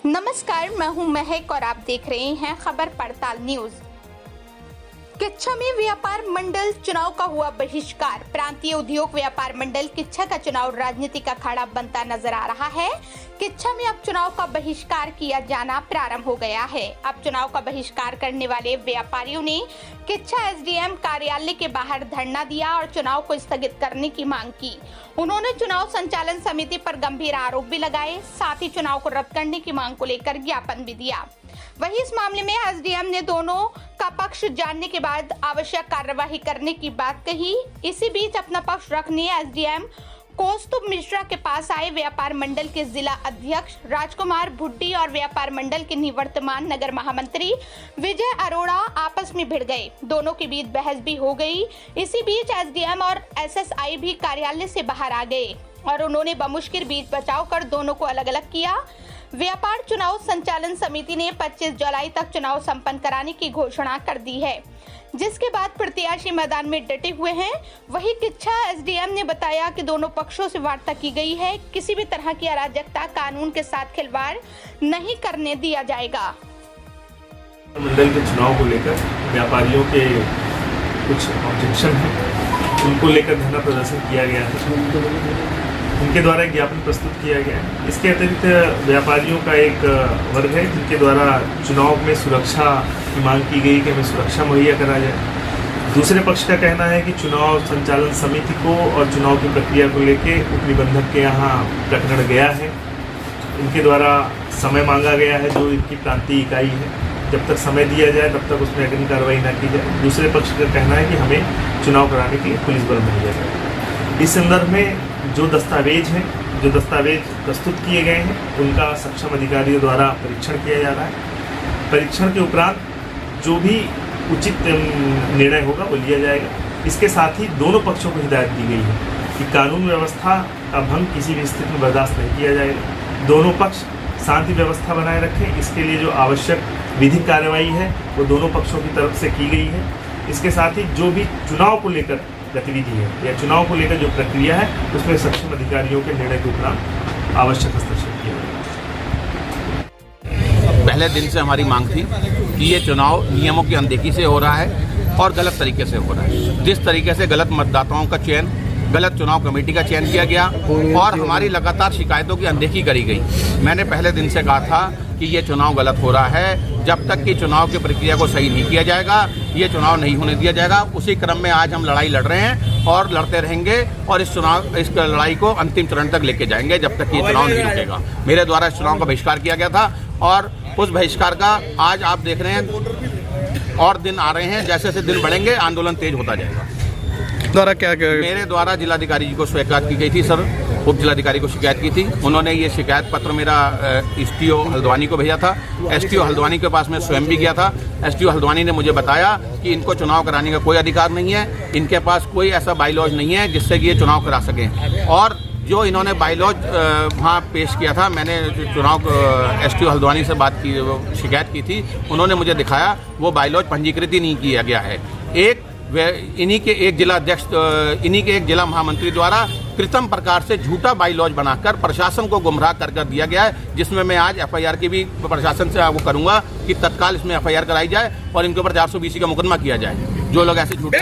नमस्कार, मैं हूं महक और आप देख रहे हैं खबर पड़ताल न्यूज। किच्छा में व्यापार मंडल चुनाव का हुआ बहिष्कार। प्रांतीय उद्योग व्यापार मंडल किच्छा का चुनाव राजनीति का अखाड़ा बनता नजर आ रहा है। किच्छा में अब चुनाव का बहिष्कार किया जाना प्रारंभ हो गया है। अब चुनाव का बहिष्कार करने वाले व्यापारियों ने किच्छा एसडीएम कार्यालय के बाहर धरना दिया और चुनाव को स्थगित करने की मांग की। उन्होंने चुनाव संचालन समिति पर गंभीर आरोप भी लगाए, साथ ही चुनाव को रद्द करने की मांग को लेकर ज्ञापन भी दिया। वहीं इस मामले में एसडीएम ने दोनों का पक्ष जानने के बाद आवश्यक कार्यवाही करने की बात कही। इसी बीच अपना पक्ष रखने एसडीएम कौस्तुभ मिश्रा के पास आए व्यापार मंडल के जिला अध्यक्ष राजकुमार भुट्टी और व्यापार मंडल के निवर्तमान नगर महामंत्री विजय अरोड़ा आपस में भिड़ गए। दोनों के बीच बहस भी हो गई। इसी बीच एसडीएम और एसएसआई भी कार्यालय से बाहर आ गए और उन्होंने बमुश्किल बीच बचाव कर दोनों को अलग अलग किया। व्यापार चुनाव संचालन समिति ने 25 जुलाई तक चुनाव संपन्न कराने की घोषणा कर दी है, जिसके बाद प्रत्याशी मैदान में डटे हुए हैं। वहीं किच्छा एसडीएम ने बताया कि दोनों पक्षों से वार्ता की गई है, किसी भी तरह की अराजकता, कानून के साथ खिलवाड़ नहीं करने दिया जाएगा। मंडल के चुनाव को लेकर व्यापारियों के कुछ ऑब्जेक्शन हैं, उनको लेकर धरना प्रदर्शन किया गया है। उनके द्वारा एक ज्ञापन प्रस्तुत किया गया है। इसके अतिरिक्त व्यापारियों का एक वर्ग है जिनके द्वारा चुनाव में सुरक्षा की मांग की गई कि हमें सुरक्षा मुहैया करा जाए। दूसरे पक्ष का कहना है कि चुनाव संचालन समिति को और चुनाव की प्रक्रिया को लेकर उपनिबंधक के यहाँ प्रकरण गया है। इनके द्वारा समय मांगा गया है जो इनकी प्रांतीय इकाई है। जब तक समय दिया जाए तब तक उसमें अग्रिम कार्रवाई न की जाए। दूसरे पक्ष का कहना है कि हमें चुनाव कराने के लिए पुलिस बल मुहैया जाए। इस संदर्भ में जो दस्तावेज प्रस्तुत किए गए हैं उनका सक्षम अधिकारियों द्वारा परीक्षण किया जा रहा है। परीक्षण के उपरांत जो भी उचित निर्णय होगा वो लिया जाएगा। इसके साथ ही दोनों पक्षों को हिदायत दी गई है कि कानून व्यवस्था का भंग किसी भी स्थिति में बर्दाश्त नहीं किया जाएगा। दोनों पक्ष शांति व्यवस्था बनाए रखें, इसके लिए जो आवश्यक विधिक कार्रवाई है वो दोनों पक्षों की तरफ से की गई है। इसके साथ ही जो भी चुनाव को लेकर गतिविधि है या चुनाव को लेकर जो प्रक्रिया है उसमें सक्षम अधिकारियों के निर्णय के उपरांत आवश्यक हस्तक्षेप किया जाए। पहले दिन से हमारी मांग थी कि ये चुनाव नियमों की अनदेखी से हो रहा है और गलत तरीके से हो रहा है। जिस तरीके से गलत मतदाताओं का चयन, गलत चुनाव कमेटी का चयन किया गया और हमारी लगातार शिकायतों की अनदेखी करी गई। मैंने पहले दिन से कहा था कि ये चुनाव गलत हो रहा है। जब तक कि चुनाव की प्रक्रिया को सही नहीं किया जाएगा ये चुनाव नहीं होने दिया जाएगा। उसी क्रम में आज हम लड़ाई लड़ रहे हैं और लड़ते रहेंगे और इस लड़ाई को अंतिम चरण तक लेके जाएंगे जब तक ये चुनाव नहीं रुकेगा। मेरे द्वारा इस चुनाव का बहिष्कार किया गया था और उस बहिष्कार का आज आप देख रहे हैं और दिन आ रहे हैं। जैसे जैसे दिन बढ़ेंगे आंदोलन तेज होता जाएगा। मेरे द्वारा जिलाधिकारी जी को शिकायत की गई थी सर, उप जिलाधिकारी को शिकायत की थी। उन्होंने ये शिकायत पत्र मेरा एसटीओ हल्द्वानी को भेजा था। एसटीओ हल्द्वानी के पास मैं स्वयं भी गया था। एसटीओ हल्द्वानी ने मुझे बताया कि इनको चुनाव कराने का कोई अधिकार नहीं है, इनके पास कोई ऐसा बाईलॉज नहीं है जिससे कि ये चुनाव करा सकें। और जो इन्होंने बाईलॉज वहाँ पेश किया था, मैंने चुनाव एसटीओ हल्द्वानी से बात की, शिकायत की थी, उन्होंने मुझे दिखाया वो बाईलॉज पंजीकृत ही नहीं किया गया है। इन्हीं के एक जिला अध्यक्ष, इन्हीं के एक जिला महामंत्री द्वारा कृत्रिम प्रकार से झूठा बाईलॉज बनाकर प्रशासन को गुमराह कर दिया गया है, जिसमें मैं आज एफआईआर की भी प्रशासन से वो करूंगा कि तत्काल इसमें एफआईआर कराई जाए और इनके ऊपर 420 का मुकदमा किया जाए जो लोग ऐसे झूठे